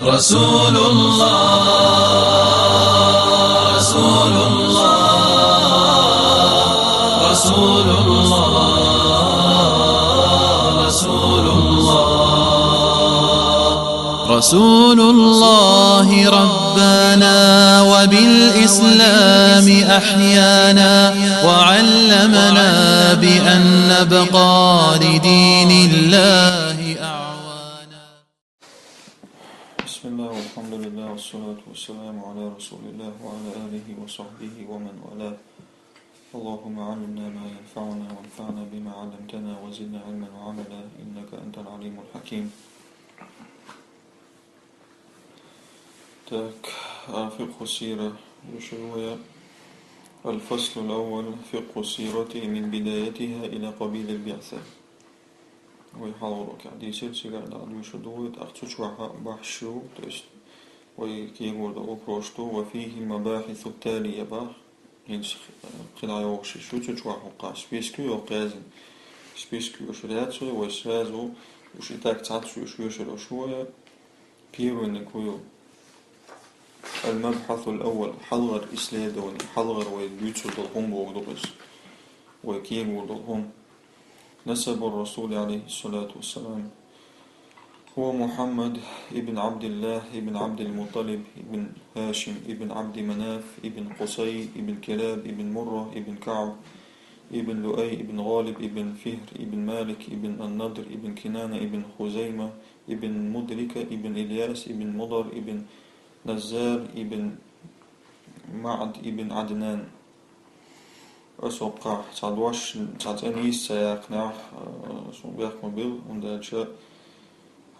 رسول الله رسول الله رسول الله رسول الله رسول الله ربنا وبالإسلام أحيانا وعلمنا بأن نبقى لدين الله أعوانا. بسم الله والحمد لله والصلاة والسلام على رسول الله وعلى آله وصحبه ومن والاه. اللهم علمنا ما ينفعنا وانفعنا بما علمتنا وزدنا علما وعملا إنك أنت العليم الحكيم. فقه السيرة شوية. الفصل الأول فقه السيرة من بدايتها إلى قبيل البعثة. ويحاولك عدي سلسلة على شدوة أختشوها بحشو ويكيغور دا أبروشتو وفيه المباحث التالية باح ينس قناع يوغشي شو تشوها قا سبيسكو يوقازن سبيسكو يشرياتو ويسرازو وشيتاك تعطشو يشويشلو شوية بيرو إنكويو. المبحث الأول حلغر إسلادوني حلغر ويدوتو دلهم بوغدوغس ويكيغور دلهم. نسب الرسول عليه الصلاة والسلام هو محمد ابن عبد الله ابن عبد المطلب ابن هاشم ابن عبد مناف ابن قصي ابن كلاب ابن مرة ابن كعب ابن لؤي ابن غالب ابن فهر ابن مالك ابن النضر ابن كنانة ابن خزيمة ابن مدركة ابن إلياس ابن مضر ابن نزار ابن معد ابن عدنان. أسوقع تعدوش تعتنيس سيقنع صنبيخ مبيل وندالشا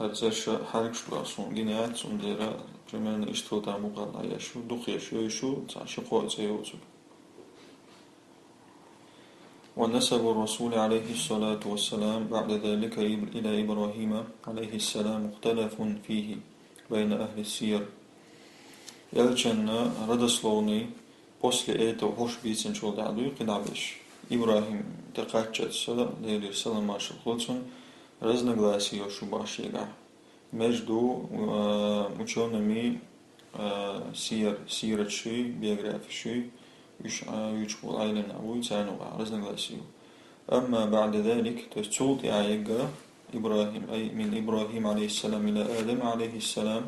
هرزاشا حركشتو أصون جنيات ونديرا جمعنا إشتو تعمقال عياشو دقياشو يشو تعشقو سيوتو. ونسب الرسول عليه الصلاة والسلام بعد ذلك إلى إبراهيم عليه السلام مختلف فيه بين أهل السير. يلجن ردسلوني после этого хошбицен чолдаду кидабеш. Ибрахим текачется лели саламаш хлоцун разногласия шубашига между учеными сирачи биографии يشبه عائلنا ويتعنوا разногласия. أما بعد ذلك تشولت عيقا إبراهيم أي من إبراهيم عليه السلام إلى آدم عليه السلام.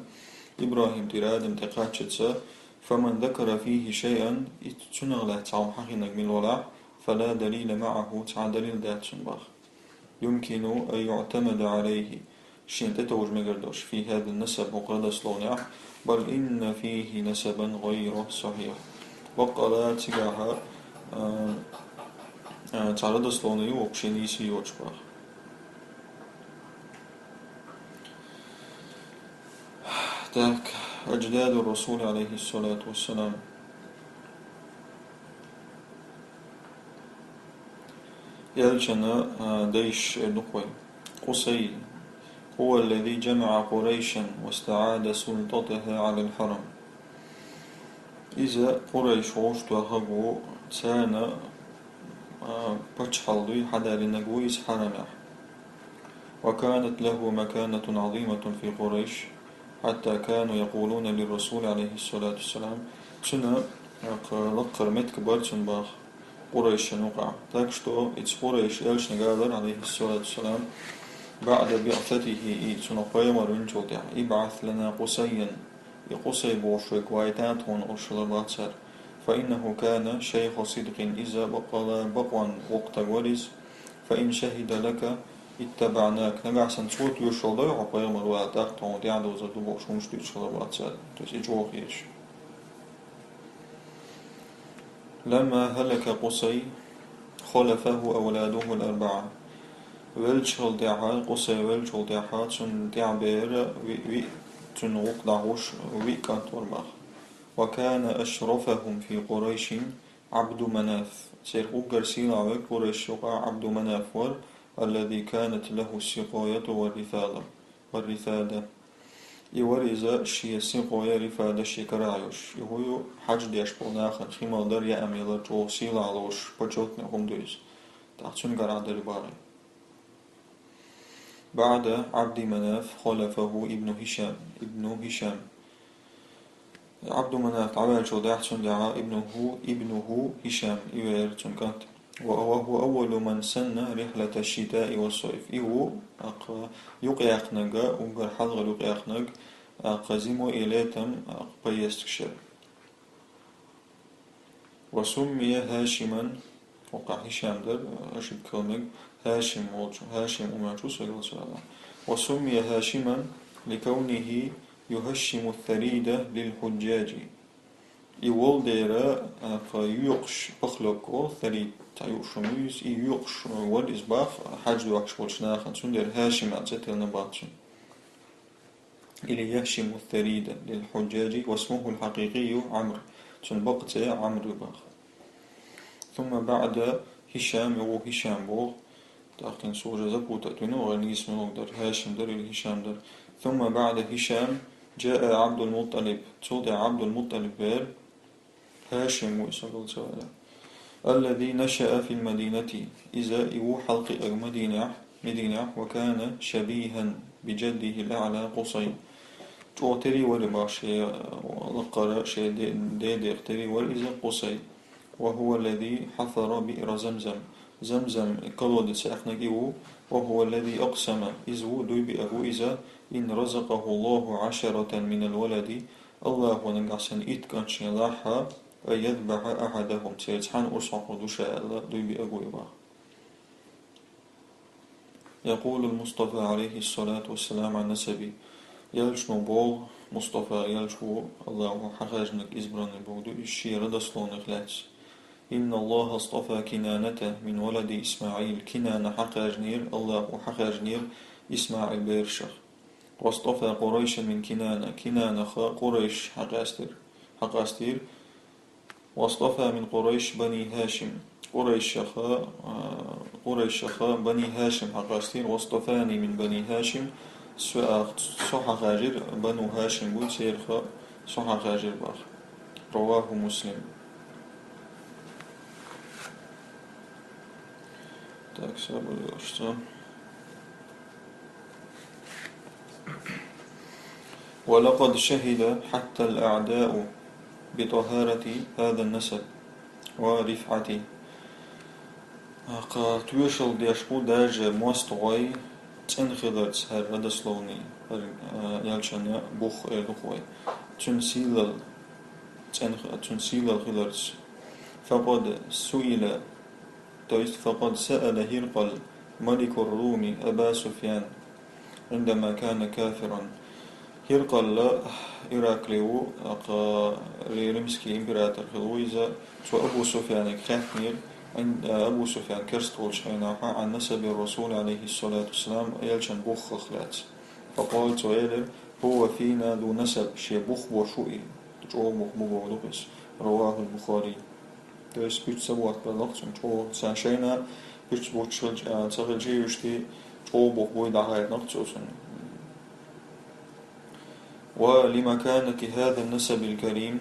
إبراهيم ترادم تقاتشتسا فمن ذكر فيه شيئا اتنغ تعو حقنك من الولاء فلا دليل معه دليل ذات شنباخ يمكن أن يعتمد عليه شين تتوج مقردوش في هذا النسب وقرد سلونيع بل إن فيه نسبا غير صحيح. وقال تقاها تعرض سلوني وقشنيسي يوجباخ. تاك أجداد الرسول عليه الصلاة والسلام. يلجنا ديش نقوي قصي هو الذي جمع قريشا واستعاد سلطتها على الحرم. إذا قريش وشتوهبو تانا بجحلدي حدا لنقويس حرمه. وكانت له مكانة عظيمة في قريش حتى كانوا يقولون للرسول عليه الصلاة والسلام تنا لقر متكبر تنباخ قريش نقع تاكشتو إتس قريش إلش نقادر عليه الصلاة والسلام بعد بعثته تنا قيمر انجلد ابعث لنا قصيا يقصي بوشوك وايتاتون أرشل باتسر فإنه كان شيخ صدق إذا بقوا وقت وليس فإن شهد لك اتبعناك نجعسن صوت يشل ده عقير مروات أختون ديعنا وزدو بوشومش تيشل باتسال تسيجوه يش. لما هلك قصي خلفه أولاده الأربعة ولشل دعها قصي ولشل دعها تن دعبير وي تن وقدعوش وي كانتورباخ. وكان أشرفهم في قريش عبد مناف سير قرسين على قريش عبد مناف الذي كانت له السقاية والرفادة يورز شي سقاية رفادة شكرايوش يهو حج ديش بوناخن خيمال در يأميلا جو سيلالوش بجوتنا هم دويز تحتون قرع در باري. بعد عبد مناف خلفه ابن هشام عبد مناف عمل شو داحسن دعا ابنه هشام يويرتون كانت وهو أول من سن رحلة الشتاء والصيف يقيقنق وقر حلغ يقيقنق قزيمو إليتم بيستكشر وسمي هاشما وقع هشام در أشد كلمك هاشم أمرجو سيقول سؤالا وسمي هاشما لكونه يهشم الثريد للحجاج يول ديرا يقش بخلقو ثريد تايوشميز يقش ود إزباخ حاج دوكش بولشناخن سندر هاشم أتزتل نباتشن إلي يهشم الثريد للحجاج واسمه الحقيقي عمرو تنبقت عمرو باخ ثم بعد هشام هشام بوغ تأخين سورة زبوتة تنو اسمه در هاشم در هشام در ثم بعد هشام جاء عبد المطلب تودع عبد المطلب بير هاشم وإسرائيل سوالا الذي نشأ في المدينة إذا إيو حلق مدينة وكان شبيها بجده الأعلى قصي توتري وربا شيء لقرا شيء دي اختري ورئز قصي وهو الذي حفر بئر زمزم قلود سأخنقه وهو الذي أقسم إذو دوي بأبو إذا إن رزقه الله 10 من الولد الله ونقعسن إتكانش لاحا ويذبح أحدهم سيتحان أرسق دوشاء الله دوي بأبو إبا يقول المصطفى عليه الصلاة والسلام عن نسبي يلشنو بول مصطفى يلشو الله حقاجنك إزبران بودو الشي ردسلون إخلاص إن الله اصطفى كنانة من ولد إسماعيل كنانة حقاجنير الله حقاجنير إسماعيل بيرشخ واصطفى قريش من كنانة قريش حقاستير واصطفى من قريش بني هاشم قريش بني هاشم حقاستير واصطفاني من بني هاشم صحة غاجر بنو هاشم بود سيرخ صحة غاجر باخ رواه مسلم تاكسب الاشتام ولقد شهد حتى الأعداء بطهارة هذا النسب ورفعته تويشل ديشبو داج موستوي تنخدرت هر ردسلوني يالشان بوخ إردخوي تنسيل الخدرت فقد سأل هرقل ملك الروم أبا سفيان عندما كان كافرا هرقل إراكليو ريرمسكي إمبراطور خلويزا أبو سفيان خاتنير عند أبو سفيان كرستول شيناها عن نسب الرسول عليه الصلاة والسلام يلشن بوخ خلات فقال سؤال هو فينا ذو نسب شي بوخ وشوئي جو بوخ مبولوغس رواه البخاري دايس بيت سبوات بلغتم جو ساشينا بيت بوتشل تغل جيوشتي جو بوخ بويد عهايت نقصوصن ولمكانة هذا النسب الكريم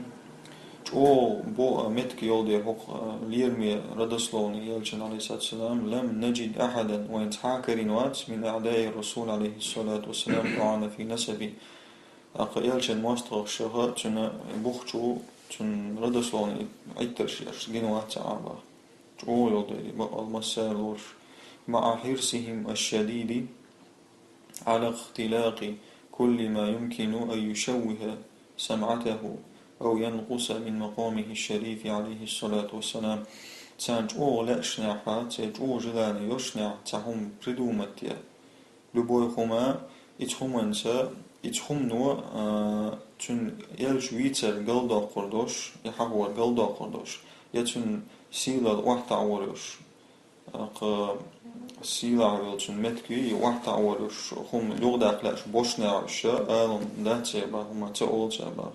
جو بو متك يولدي حق ليرمي ردسلوني يلشن عليه الصلاة والسلام لم نجد أحدا وينتحاكرين وات من أعداء الرسول عليه الصلاة والسلام طعن في نسبي يلشن مواستغ الشغاء تن بوخشو تن ردسلوني عيترشيش جنوات عابا جو يولدي المسالوش مع حرصهم الشديد على اختلاق كل ما يمكن أن يشوه سمعته أو ينقص من مقامه الشريف عليه الصلاة والسلام تانجو لأشناحا تانجو جلاني يشنع تهم بدومتيا لبويخما إتخمنو تن يلجويتر قلدا قردوش يحور قلدا قردوش يتن سيلا واحد عورش سيلا عويلتن متكي واحد عورش هم لغداق لاش بوشنا عشا آلن داتي با هما تأول تابا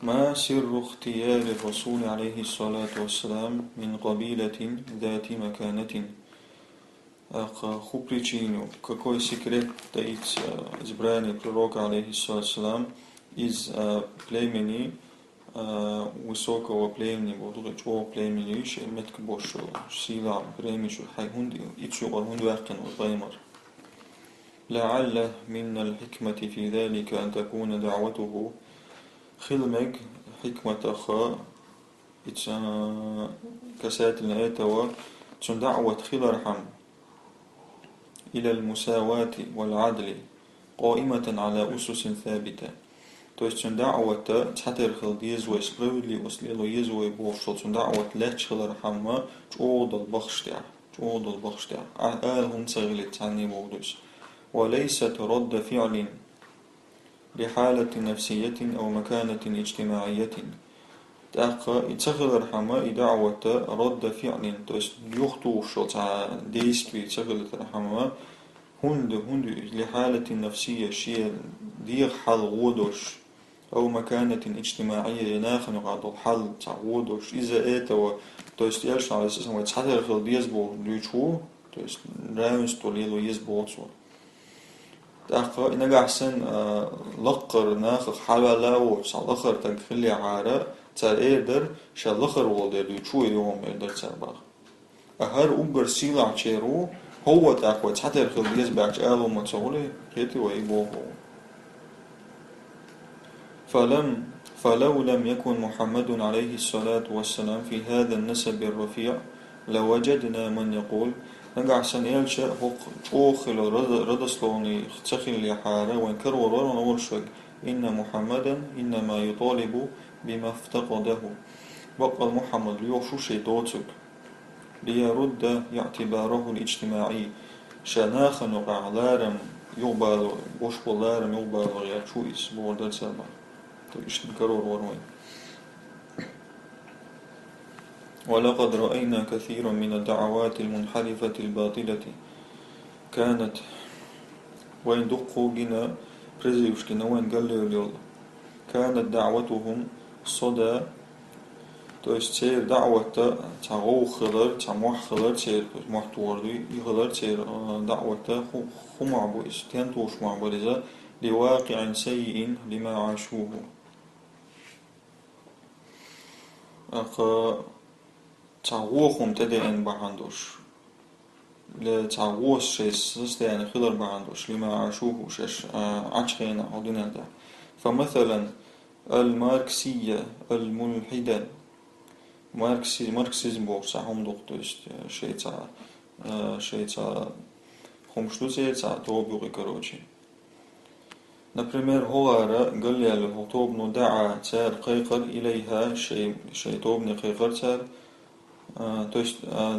ما سر اختيار الرسول عليه الصلاة والسلام من قبيلة ذات مكانة خبريتشينو какой секрет таится избрание пророка عليه الصلاة والسلام из племени высокого племени, чего племени еще метк больше, сила племени, что хай хунди, итшу хунди вахкан وغيمر. لعل من الحكمة في ذلك أن تكون دعوته خلمج حكمة خا كسات الآية تون دعوة خلرحم إلى المساواة والعدل قائمة على أسس ثابتة. То есть он дa'вата цатер хилдиезуэ справедливость лило езуэ бовшол он дa'ват лечхилар хамма чуудал бахштя ал хум цаглит цани бовдус وليست رد فعل لحالة نفسية أو مكانة اجتماعية تأقى يتخلر حما دعوة رد فعل то есть يخطوشل действий تخلر حما هند لحالة نفسية شيء دير حل غودوش أو مكانة اجتماعية يناخن قاعد الحل تعودوش إذا إيتوا то есть يرش على أساس ما يتحدر خل ديزبو ليشو то есть رامس توليلو يزبو صور تأخر إن جحسن لقر ناخ حلا وش على لقر تنخلي عارة تأيدر شال لقر والدر ليشو يوم يقدر تربح أهر أوبر سيلع شيرو هو تأخر يتحدر خل ديزبو ألو ما تقولي كيتي ويبوه فلو لم يكن محمد عليه الصلاة والسلام في هذا النسب الرفيع لوجدنا من يقول نقع سنيل شيء هو أوخل ردسلوني اختخل لحارة وانكر ورون ورشق إن محمدا إنما يطالب بما افتقده بقى محمد ليوشو شيء دوتك ليرد اعتباره الاجتماعي شناخ نقع لارم يقبل بوشبو لارم يقبل غير شويس بوردل سلمان ولقد رأينا كثيرا من الدعوات المنحرفة الباطلة كانت وين دقوا جنا برزيوش جنا وين قالوا اليوم كانت دعوتهم صدى تير دعوة تعو خلر تعمح خلر تير محتوردي يخلر تير دعوة خمع بويس تنتوش مع برزة لواقع سيء لما عاشوه تعوخهم تدين بعندوش لتعوخ شيء سستين خلر بعندوش لما عاشوه شش عشقين عودنا ده فمثلا الماركسية الملحدة ماركسيزم بوصحهم دكتورست شيء تا خمشتوزي تا توبيغي كروجي Например, هوارا قال لي الهطوب ندعى تار قيقر إليها شيء توبني قيقر تار то есть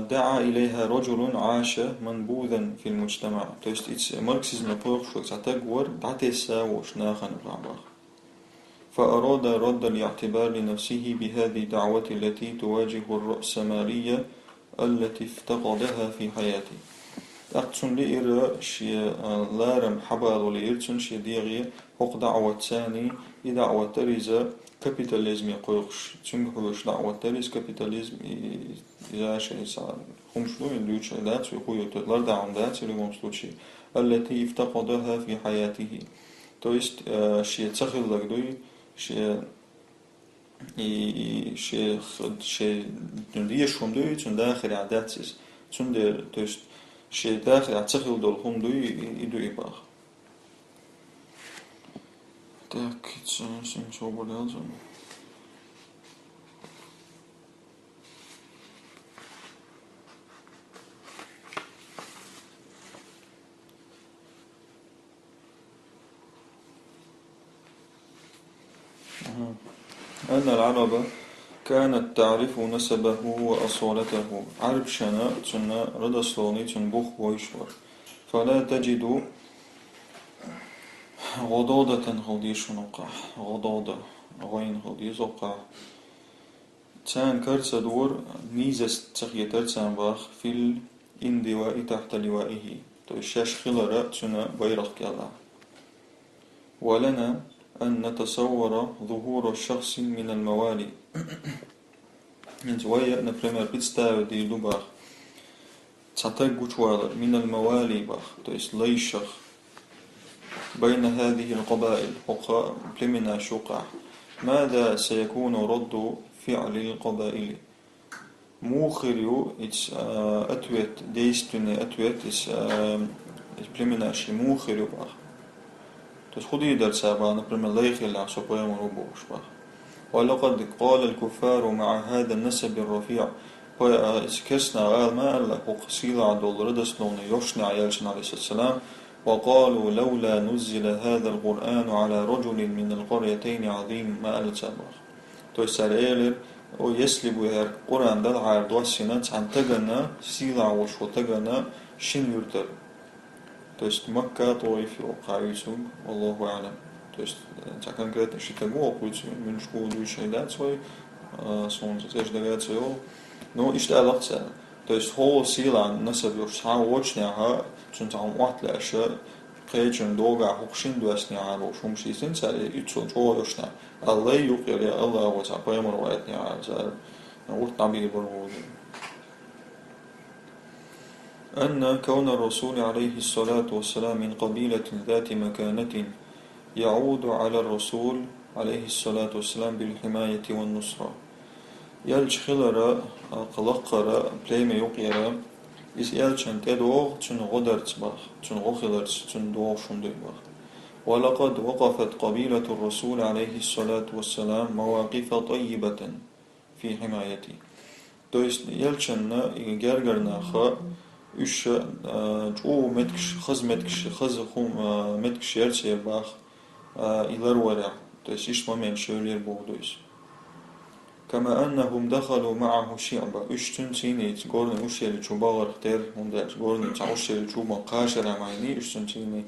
دعا إليها رجل عاش منبوذا في المجتمع то есть ماركسيزم بوخشو تعتقور دعتيسا وشناخن بعض فأراد رد الاعتبار لنفسه بهذه الدعوة التي تواجه الرأسمالية التي افتقدها في حياته أقصن لإير شيء لارم حبال لإيرتون شيء ديغي حق دعوة ثاني دعوة تريزة كابيتاليزم يقولش تنحوش دعوة تريز كابيتاليزم إذا شيء صار هم شلون يدوش دات ويقولوا تطلع دعوة دات اللي ممسلوشي التي افتقدها في حياته то есть شيء تخيل لك دوي شيء نديشهم دوي تنداخل عاداتس تندر то есть شيء داخل عتخيل دول هم دوي يدو يباخ так сим соболел أن العرب كانت تعرف نسبه وأصالته عرب شنا تنا ردسلوني تنبوخ ويشور فلا تجد غضاضة غضيش نقع غضاضة غين غضيز وقع تان كرس دور نيزس تخيتر تان باخ في الاندواء تحت لوائه تشاش خلرة تنا بيرق كلا ولنا أن نتصور ظهور الشخص من الموالي نتويا например представить иду бах цатак гучвалар من الموالي бах то есть лейшах بين هذه القبائل وقع بلمنا شقع ماذا سيكون رد فعل القبائل موخر إتس أتويت ديستني أتويت إتس بلمناشي موخر بخ تس خدي درس أبا نبرم ليخ اللي سوبيم ربوش بخ ولقد قال الكفار مع هذا النسب الرفيع كسنا قال ما ألا قصيل عدول ردسلون يشنع يلشن عليه السلام وقالوا لولا نزل هذا القرآن على رجل من القريتين عظيم ما ألا تسابق تويسار إيلر o jesli bu her Kur'an'da hayır duasına çantagana sila oluşu tagana şin yurtar. То есть Макка, Таиф, Каицу, Аллаху Алям. То есть, конкретно Шитагу, путь Мюншку, Дуйшай дать свой, солнце, теж дагать свой, но ишь аллахца. То есть, хол сила, насаб, сам очняга, чунтам уатляша, قيجن دوغا حقشين دواسني عارو شمشي سنسا يتسو جوشنا الله يقير يا الله وتعبي مرواتني عارو نقول طبيب الروضي أن كون الرسول عليه الصلاة والسلام من قبيلة ذات مكانة يعود على الرسول عليه الصلاة والسلام بالحماية والنصرة يلج خلرا قلقرا بليم يقير إذ يلشن تدوغ تن غدرت بخ تن غخلرت تن دوغ شندي بخ ولقد وقفت قبيلة الرسول عليه الصلاة والسلام مواقف طيبة في حمايتي то есть يلشن جرجرنا خا üç çoğu metkş hız metkş hız metkş yerçe bak iler vara то есть iş moment şöyler boğduyuz كما أنهم دخلوا معه شعبا اشتن سيني تقولن وشيل شوباور تير هندا تقولن تعوشيل شوبا قاشر معيني اشتن سيني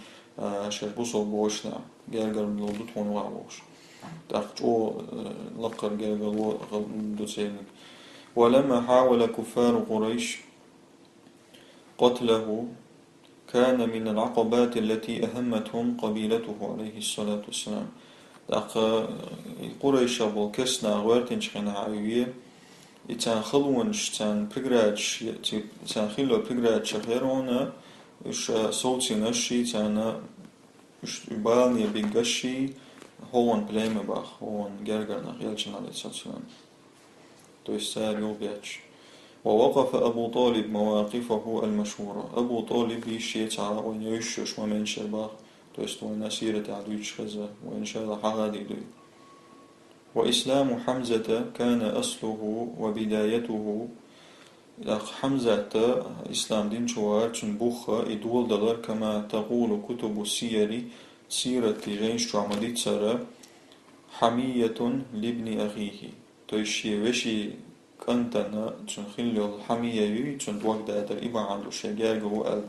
شربوسو بوشنا جرجر ملودت هون وعوش تأخذ لقر جرجر دوسيني ولما حاول كفار قريش قتله كان من العقبات التي أهمتهم قبيلته عليه الصلاة والسلام داق قريش أبو كسنا غوارتين شخنا عاوية إتان خلونش تان بقراج تان خلو بقراج شخيرونا إش صوتي نشي تان إش بالني بيقشي هون بلايم باخ هون جرجرنا خيالشن عليه الصلاة والسلام تو يستاهل يوبياتش ووقف أبو طالب مواقفه المشهورة أبو طالب يشيتع وين يشوش ومن شرباخ то есть وين سيرة عدوش خزة وإن شاء الله حغادي دوي وإسلام حمزة كان أصله وبدايته حمزة إسلام دين شوار تنبوخة إدول دلر كما تقول كتب السير سيرة غيش عمدي تسرى حمية لابن أخيه то есть وشي كنتنا تنخلي الحمية يوي تندوق داتا إبا عنده شجاعه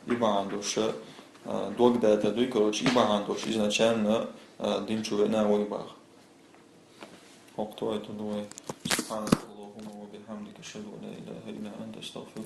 إبا عنده دوق داتا دوي كروش إبا عنده изначально دينشو ناوي باغ وقتويت دوي سبحانك اللهم وبحمدك أشهد أن لا إله إلا أنت أستغفرك